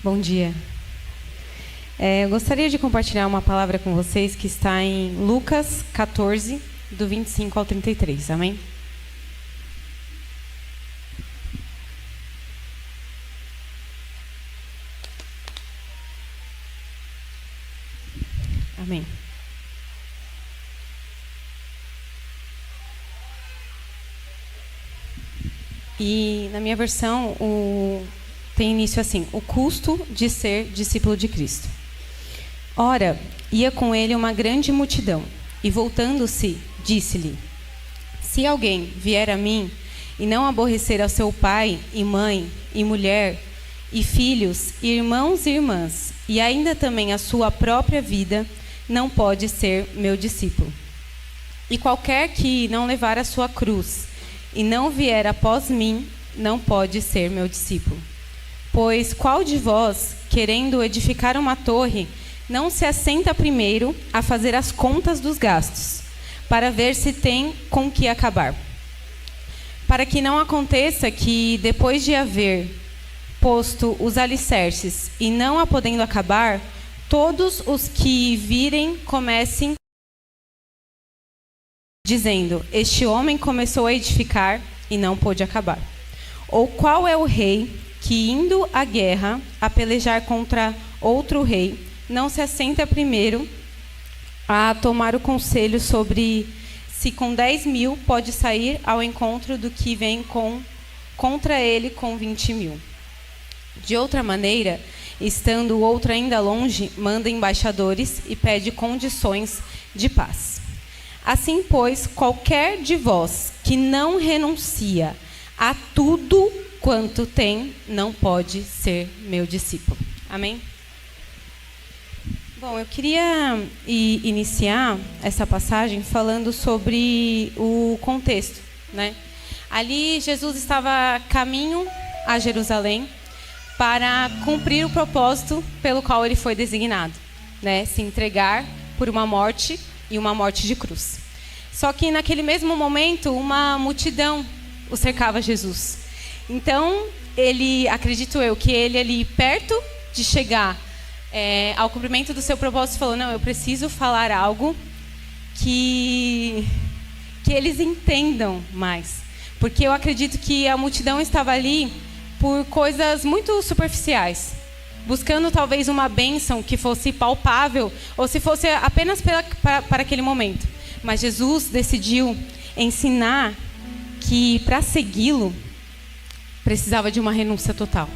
Bom dia. Eu gostaria de compartilhar uma palavra com vocês que está em Lucas 14, do 25 ao 33. Amém? Amém. E na minha versão, tem início assim: o custo de ser discípulo de Cristo. Ora, ia com ele uma grande multidão, e voltando-se, disse-lhe: se alguém vier a mim e não aborrecer ao seu pai e mãe e mulher e filhos, e irmãos e irmãs, e ainda também a sua própria vida, não pode ser meu discípulo. E qualquer que não levar a sua cruz e não vier após mim, não pode ser meu discípulo. Pois qual de vós, querendo edificar uma torre, não se assenta primeiro a fazer as contas dos gastos, para ver se tem com que acabar? Para que não aconteça que, depois de haver posto os alicerces e não a podendo acabar, todos os que virem comecem dizendo: este homem começou a edificar e não pôde acabar. Ou qual é o rei que, indo à guerra a pelejar contra outro rei, não se assenta primeiro a tomar o conselho sobre se com 10.000 pode sair ao encontro do que vem contra ele com 20.000? De outra maneira, estando o outro ainda longe, manda embaixadores e pede condições de paz. Assim, pois, qualquer de vós que não renuncia a tudo quanto tem, não pode ser meu discípulo. Amém? Bom, eu queria iniciar essa passagem falando sobre o contexto, né? Ali, Jesus estava a caminho a Jerusalém para cumprir o propósito pelo qual ele foi designado, né? Se entregar por uma morte e uma morte de cruz. Só que naquele mesmo momento, uma multidão o cercava Jesus. Então, acredito eu, que ele ali perto de chegar ao cumprimento do seu propósito, falou: não, eu preciso falar algo que eles entendam mais. Porque eu acredito que a multidão estava ali por coisas muito superficiais, buscando talvez uma bênção que fosse palpável, ou se fosse apenas para aquele momento. Mas Jesus decidiu ensinar que para segui-lo precisava de uma renúncia total,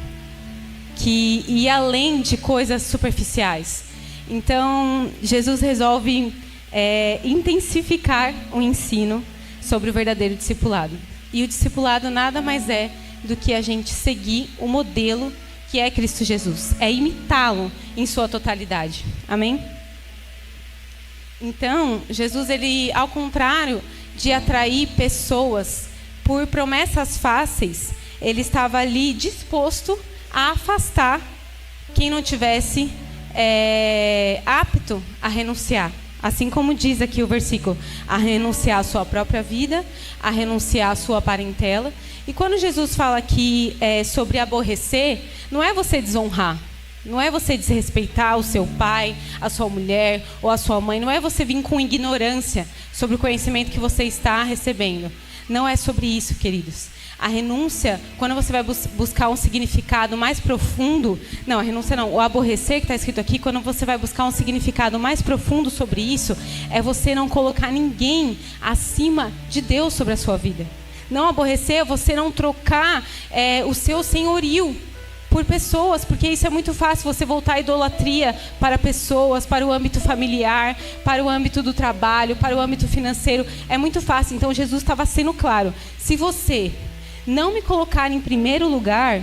que ia além de coisas superficiais. Então, Jesus resolve intensificar o ensino sobre o verdadeiro discipulado. E o discipulado nada mais é do que a gente seguir o modelo que é Cristo Jesus, é imitá-lo em sua totalidade. Amém? Então, Jesus, ele, ao contrário de atrair pessoas por promessas fáceis, ele estava ali disposto a afastar quem não tivesse apto a renunciar. Assim como diz aqui o versículo, a renunciar à sua própria vida, a renunciar à sua parentela. E quando Jesus fala aqui sobre aborrecer, não é você desonrar, não é você desrespeitar o seu pai, a sua mulher ou a sua mãe, não é você vir com ignorância sobre o conhecimento que você está recebendo. Não é sobre isso, queridos. A renúncia, quando você vai buscar um significado mais profundo... Não, a renúncia não. O aborrecer que está escrito aqui, quando você vai buscar um significado mais profundo sobre isso, é você não colocar ninguém acima de Deus sobre a sua vida. Não aborrecer é você não trocar o seu senhorio por pessoas, porque isso é muito fácil, você voltar à idolatria para pessoas, para o âmbito familiar, para o âmbito do trabalho, para o âmbito financeiro. É muito fácil. Então Jesus estava sendo claro: se você não me colocar em primeiro lugar,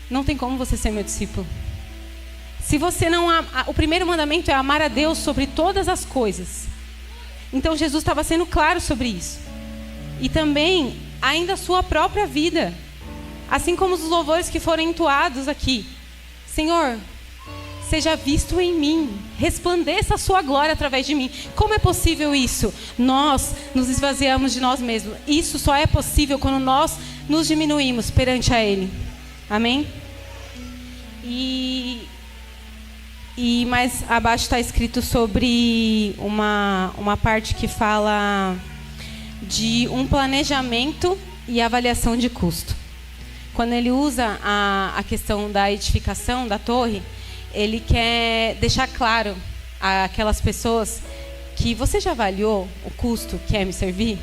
não tem como você ser meu discípulo. Se você não... O primeiro mandamento é amar a Deus sobre todas as coisas. Então Jesus estava sendo claro sobre isso. E também, ainda a sua própria vida. Assim como os louvores que foram entoados aqui. Senhor, seja visto em mim, resplandeça a sua glória através de mim. Como é possível isso? Nós nos esvaziamos de nós mesmos. Isso só é possível quando nós nos diminuímos perante a Ele. Amém? E mais abaixo está escrito sobre uma parte que fala de um planejamento e avaliação de custo. Quando ele usa a questão da edificação da torre, ele quer deixar claro àquelas pessoas que você já avaliou o custo que é me servir?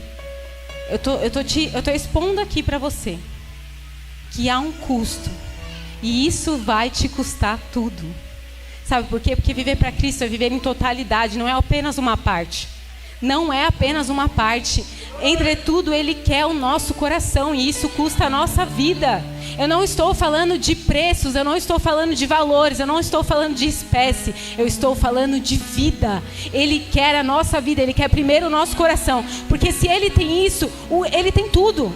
Eu tô expondo aqui para você que há um custo e isso vai te custar tudo. Sabe por quê? Porque viver para Cristo é viver em totalidade, não é apenas uma parte. Não é apenas uma parte. Entretudo, Ele quer o nosso coração e isso custa a nossa vida. Eu não estou falando de preços, eu não estou falando de valores, eu não estou falando de espécie, eu estou falando de vida. Ele quer a nossa vida, Ele quer primeiro o nosso coração. Porque se Ele tem isso, Ele tem tudo.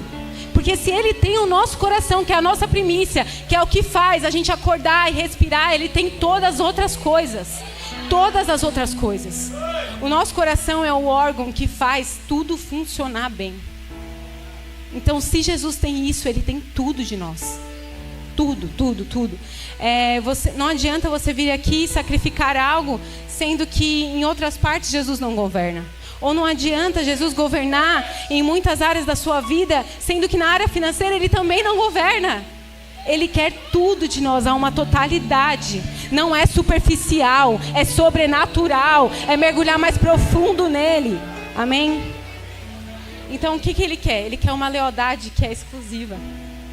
Porque se Ele tem o nosso coração, que é a nossa primícia, que é o que faz a gente acordar e respirar, Ele tem todas as outras coisas. Todas as outras coisas. O nosso coração é o órgão que faz tudo funcionar bem. Então, se Jesus tem isso, Ele tem tudo de nós. Tudo, tudo, tudo. Não adianta você vir aqui e sacrificar algo, sendo que em outras partes Jesus não governa. Ou não adianta Jesus governar em muitas áreas da sua vida, sendo que na área financeira Ele também não governa. Ele quer tudo de nós, há uma totalidade. Não é superficial, é sobrenatural, é mergulhar mais profundo nele. Amém? Então o que Ele quer? Ele quer uma lealdade que é exclusiva.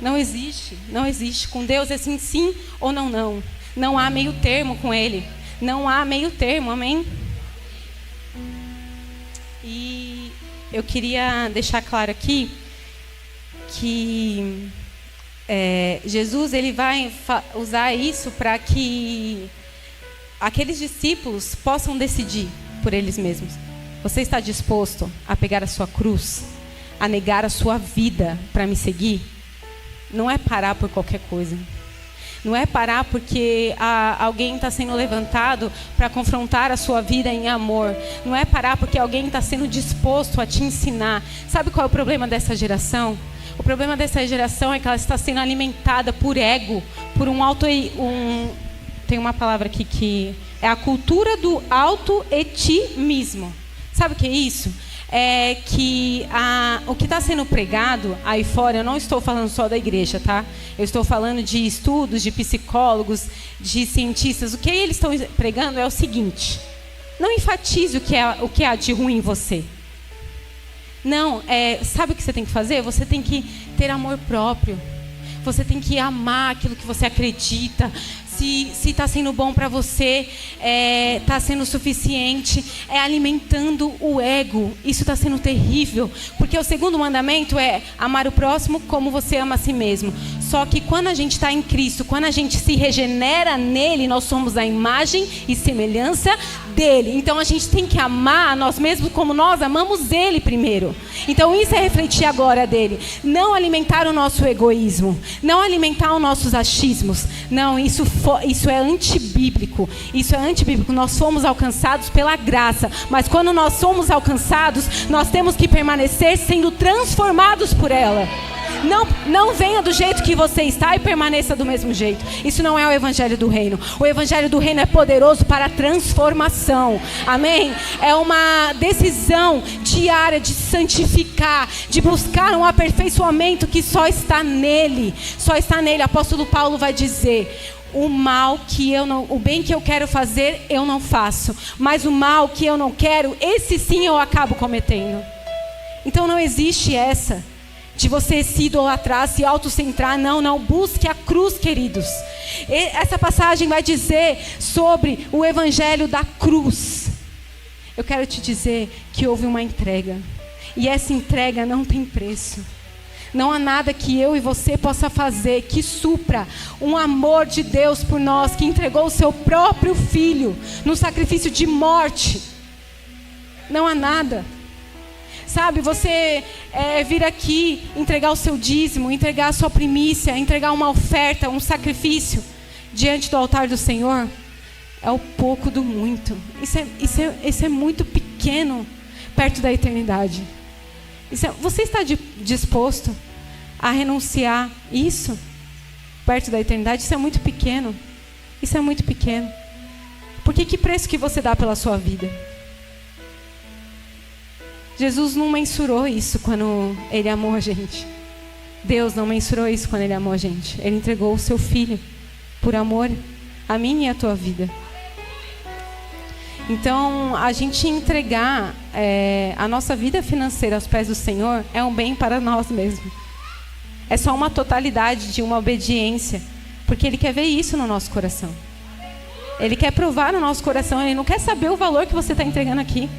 Não existe, não existe. Com Deus é assim, sim ou não, não. Não há meio termo com Ele. Não há meio termo, amém? E eu queria deixar claro aqui que Jesus ele vai usar isso para que aqueles discípulos possam decidir por eles mesmos. Você está disposto a pegar a sua cruz, a negar a sua vida para me seguir? Não é parar por qualquer coisa. Não é parar porque alguém está sendo levantado para confrontar a sua vida em amor. Não é parar porque alguém está sendo disposto a te ensinar. Sabe qual é o problema dessa geração? O problema dessa geração é que ela está sendo alimentada por ego, por tem uma palavra aqui que é a cultura do auto-etimismo. Sabe o que é isso? É que o que está sendo pregado aí fora, eu não estou falando só da igreja, tá? Eu estou falando de estudos, de psicólogos, de cientistas. O que eles estão pregando é o seguinte: não enfatize o que há de ruim em você. Não, sabe o que você tem que fazer? Você tem que ter amor próprio. Você tem que amar aquilo que você acredita. Se está sendo bom para você, está sendo suficiente, alimentando o ego. Isso está sendo terrível, porque o segundo mandamento é amar o próximo como você ama a si mesmo. Só que quando a gente está em Cristo, quando a gente se regenera nele, nós somos a imagem e semelhança dele. Então a gente tem que amar a nós mesmos como nós amamos ele primeiro. Então isso é refletir a glória dele. Não alimentar o nosso egoísmo, não alimentar os nossos achismos. Não, isso é antibíblico. Isso é antibíblico. Nós fomos alcançados pela graça, mas quando nós somos alcançados, nós temos que permanecer sendo transformados por ela. Não venha do jeito que você está e permaneça do mesmo jeito. Isso não é o evangelho do reino. O evangelho do reino é poderoso para a transformação. Amém? É uma decisão diária de santificar, de buscar um aperfeiçoamento que só está nele. Só está nele. O apóstolo Paulo vai dizer: o bem que eu quero fazer, eu não faço. Mas o mal que eu não quero, esse sim eu acabo cometendo. Então não existe essa de você se idolatrar, se autocentrar. Não, busque a cruz, queridos. Essa passagem vai dizer sobre o evangelho da cruz. Eu quero te dizer que houve uma entrega. E essa entrega não tem preço. Não há nada que eu e você possa fazer que supra um amor de Deus por nós, que entregou o seu próprio filho no sacrifício de morte. Não há nada. Sabe, você vir aqui, entregar o seu dízimo, entregar a sua primícia, entregar uma oferta, um sacrifício diante do altar do Senhor, é o pouco do muito. Isso é muito pequeno perto da eternidade. Você está disposto a renunciar isso perto da eternidade? Isso é muito pequeno. Isso é muito pequeno. Porque que preço que você dá pela sua vida? Jesus não mensurou isso quando Ele amou a gente. Deus não mensurou isso quando Ele amou a gente. Ele entregou o seu Filho por amor a mim e a tua vida. Então, a gente entregar a nossa vida financeira aos pés do Senhor é um bem para nós mesmos. É só uma totalidade de uma obediência, porque Ele quer ver isso no nosso coração. Ele quer provar no nosso coração. Ele não quer saber o valor que você está entregando aqui.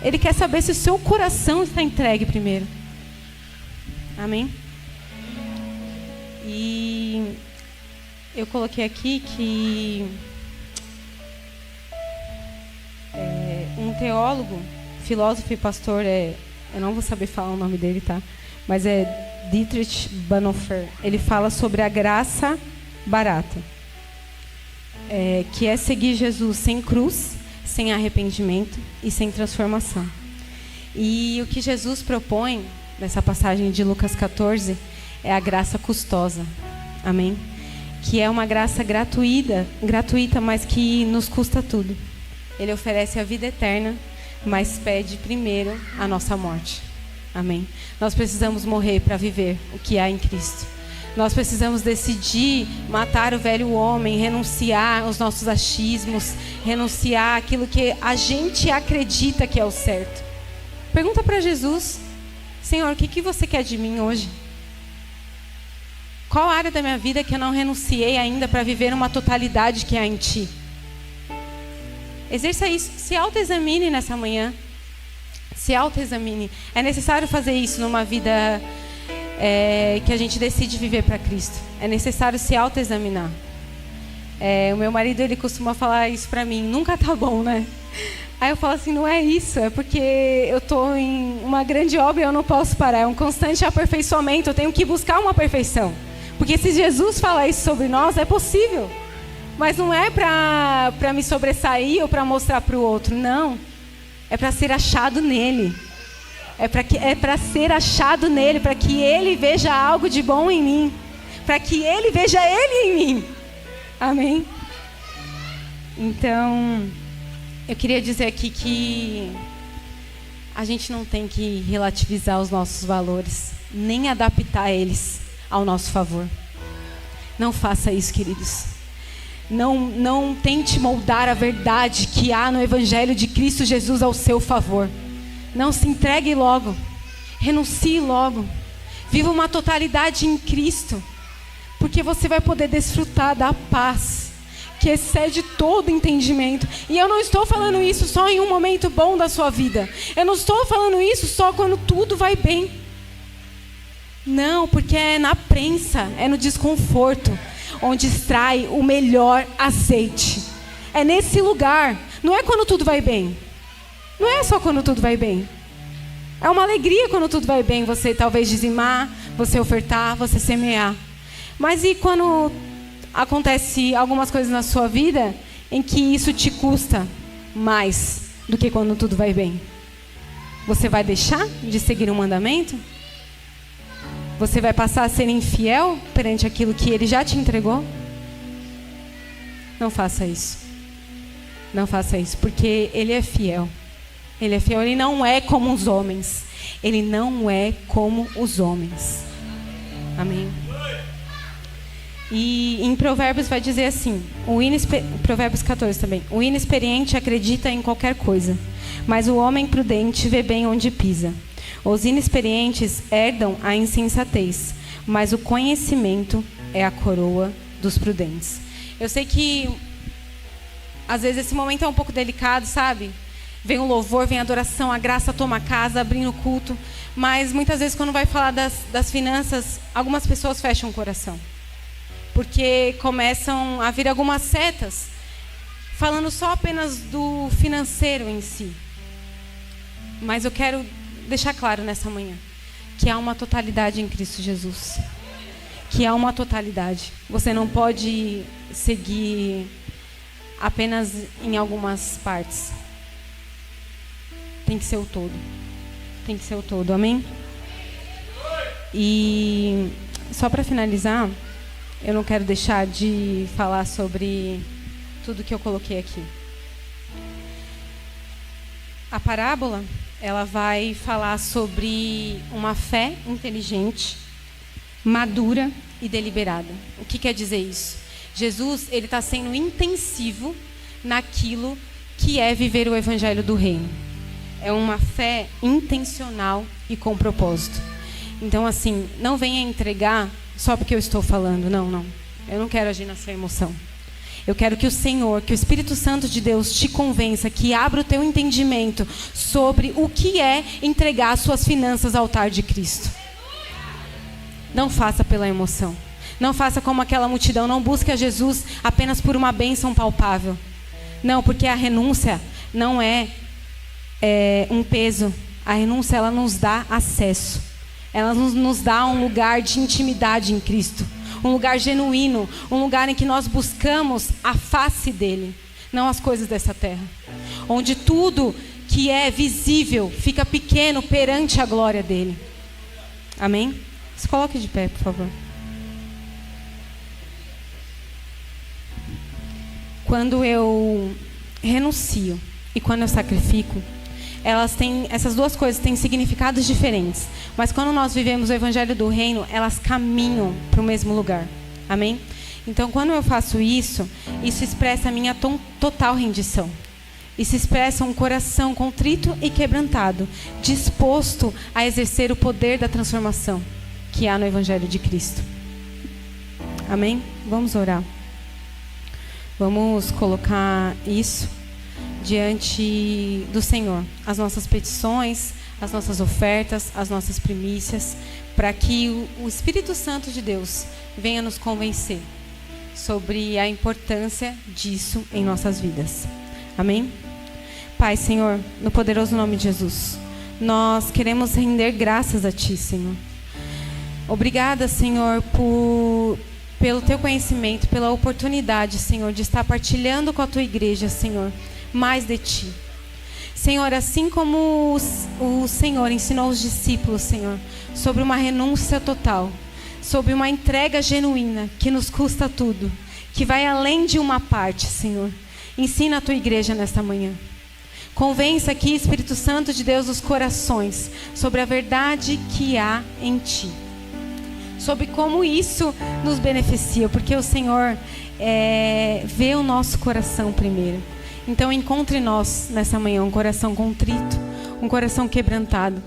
Ele quer saber se o seu coração está entregue primeiro. Amém? E eu coloquei aqui que um teólogo, filósofo e pastor, eu não vou saber falar o nome dele, tá? Mas é Dietrich Bonhoeffer. Ele fala sobre a graça barata, que é seguir Jesus sem cruz, sem arrependimento e sem transformação. E o que Jesus propõe nessa passagem de Lucas 14 é a graça custosa. Amém? Que é uma graça gratuita, mas que nos custa tudo. Ele oferece a vida eterna, mas pede primeiro a nossa morte. Amém? Nós precisamos morrer para viver o que há em Cristo. Nós precisamos decidir matar o velho homem, renunciar aos nossos achismos, renunciar àquilo que a gente acredita que é o certo. Pergunta para Jesus: Senhor, o que você quer de mim hoje? Qual área da minha vida que eu não renunciei ainda para viver uma totalidade que há em Ti? Exerça isso, se autoexamine nessa manhã. Se autoexamine. É necessário fazer isso numa vida que a gente decide viver para Cristo. É necessário se autoexaminar. O meu marido, ele costuma falar isso para mim: nunca tá bom, né? Aí eu falo assim: não é isso, é porque eu estou em uma grande obra e eu não posso parar. É um constante aperfeiçoamento, eu tenho que buscar uma perfeição. Porque se Jesus falar isso sobre nós, é possível. Mas não é para me sobressair ou para mostrar para o outro, não. É para ser achado nele. É para ser achado nele, para que ele veja algo de bom em mim. Para que ele veja ele em mim. Amém? Então, eu queria dizer aqui que a gente não tem que relativizar os nossos valores, nem adaptar eles ao nosso favor. Não faça isso, queridos. Não tente moldar a verdade que há no Evangelho de Cristo Jesus ao seu favor. Não, se entregue logo. Renuncie logo. Viva uma totalidade em Cristo. Porque você vai poder desfrutar da paz que excede todo entendimento. E eu não estou falando isso só em um momento bom da sua vida. Eu não estou falando isso só quando tudo vai bem. Não, porque é na prensa, é no desconforto, onde extrai o melhor azeite. É nesse lugar. Não é quando tudo vai bem. Não é só quando tudo vai bem. É uma alegria quando tudo vai bem. Você talvez dizimar, você ofertar, você semear. Mas e quando acontece algumas coisas na sua vida em que isso te custa mais do que quando tudo vai bem? Você vai deixar de seguir um mandamento? Você vai passar a ser infiel perante aquilo que Ele já te entregou? Não faça isso. Não faça isso, porque Ele é fiel. Ele é fiel, Ele não é como os homens. Ele não é como os homens. Amém? E em Provérbios vai dizer assim, Provérbios 14 também: o inexperiente acredita em qualquer coisa, mas o homem prudente vê bem onde pisa. Os inexperientes herdam a insensatez, mas o conhecimento é a coroa dos prudentes. Eu sei que às vezes esse momento é um pouco delicado, sabe? Vem o louvor, vem a adoração, a graça toma a casa, abrindo o culto. Mas muitas vezes quando vai falar das finanças, algumas pessoas fecham o coração. Porque começam a vir algumas setas, falando só apenas do financeiro em si. Mas eu quero deixar claro nessa manhã que há uma totalidade em Cristo Jesus. Que há uma totalidade. Você não pode seguir apenas em algumas partes. Tem que ser o todo. Tem que ser o todo, amém? E só para finalizar, eu não quero deixar de falar sobre tudo que eu coloquei aqui. A parábola, ela vai falar sobre uma fé inteligente, madura e deliberada. O que quer dizer isso? Jesus, ele está sendo intensivo naquilo que é viver o evangelho do reino. É uma fé intencional e com propósito. Então, assim, não venha entregar só porque eu estou falando. Não. Eu não quero agir na sua emoção. Eu quero que o Senhor, que o Espírito Santo de Deus te convença, que abra o teu entendimento sobre o que é entregar as suas finanças ao altar de Cristo. Não faça pela emoção. Não faça como aquela multidão. Não busque a Jesus apenas por uma bênção palpável. Não, porque a renúncia não é um peso. A renúncia, ela nos dá acesso. Ela nos dá um lugar de intimidade em Cristo. Um lugar genuíno. Um lugar em que nós buscamos a face dele. Não as coisas dessa terra. Onde tudo que é visível fica pequeno perante a glória dele. Amém? Se coloque de pé, por favor. Quando eu renuncio e quando eu sacrifico, essas duas coisas têm significados diferentes. Mas quando nós vivemos o evangelho do reino, elas caminham para o mesmo lugar. Amém? Então, quando eu faço isso expressa a minha total rendição. Isso expressa um coração contrito e quebrantado, disposto a exercer o poder da transformação que há no evangelho de Cristo. Amém? Vamos orar. Vamos colocar isso diante do Senhor, as nossas petições, as nossas ofertas, as nossas primícias, para que o Espírito Santo de Deus venha nos convencer sobre a importância disso em nossas vidas. Amém? Pai, Senhor, no poderoso nome de Jesus, nós queremos render graças a Ti, Senhor. Obrigada, Senhor, pelo Teu conhecimento, pela oportunidade, Senhor, de estar partilhando com a Tua igreja, Senhor, mais de Ti. Senhor, assim como o Senhor ensinou os discípulos, Senhor, sobre uma renúncia total, sobre uma entrega genuína, que nos custa tudo, que vai além de uma parte, Senhor. Ensina a Tua igreja nesta manhã. Convença aqui, Espírito Santo de Deus, os corações sobre a verdade que há em Ti. Sobre como isso nos beneficia, porque o Senhor vê o nosso coração primeiro. Então encontre nós nessa manhã um coração contrito, um coração quebrantado,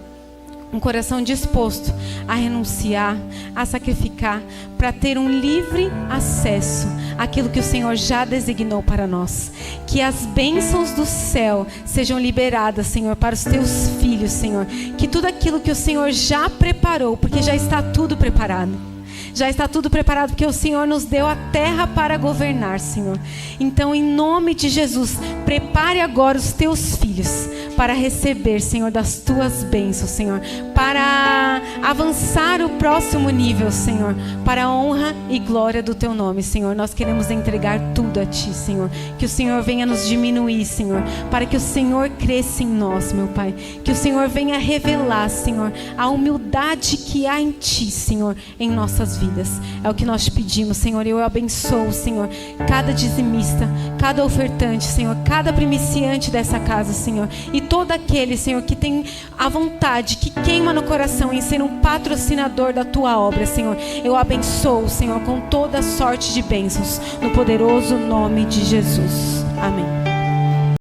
um coração disposto a renunciar, a sacrificar, para ter um livre acesso àquilo que o Senhor já designou para nós. Que as bênçãos do céu sejam liberadas, Senhor, para os Teus filhos, Senhor. Que tudo aquilo que o Senhor já preparou, porque já está tudo preparado. Já está tudo preparado, porque o Senhor nos deu a terra para governar, Senhor. Então, em nome de Jesus, prepare agora os Teus filhos para receber, Senhor, das Tuas bênçãos, Senhor. Para avançar o próximo nível, Senhor. Para a honra e glória do Teu nome, Senhor. Nós queremos entregar tudo a Ti, Senhor. Que o Senhor venha nos diminuir, Senhor. Para que o Senhor cresça em nós, meu Pai. Que o Senhor venha revelar, Senhor, a humildade que há em Ti, Senhor, em nossas vidas. É o que nós te pedimos, Senhor. Eu abençoo, Senhor, cada dizimista, cada ofertante, Senhor, cada primiciante dessa casa, Senhor. E todo aquele, Senhor, que tem a vontade, que queima no coração em ser um patrocinador da Tua obra, Senhor. Eu abençoo, Senhor, com toda sorte de bênçãos, no poderoso nome de Jesus.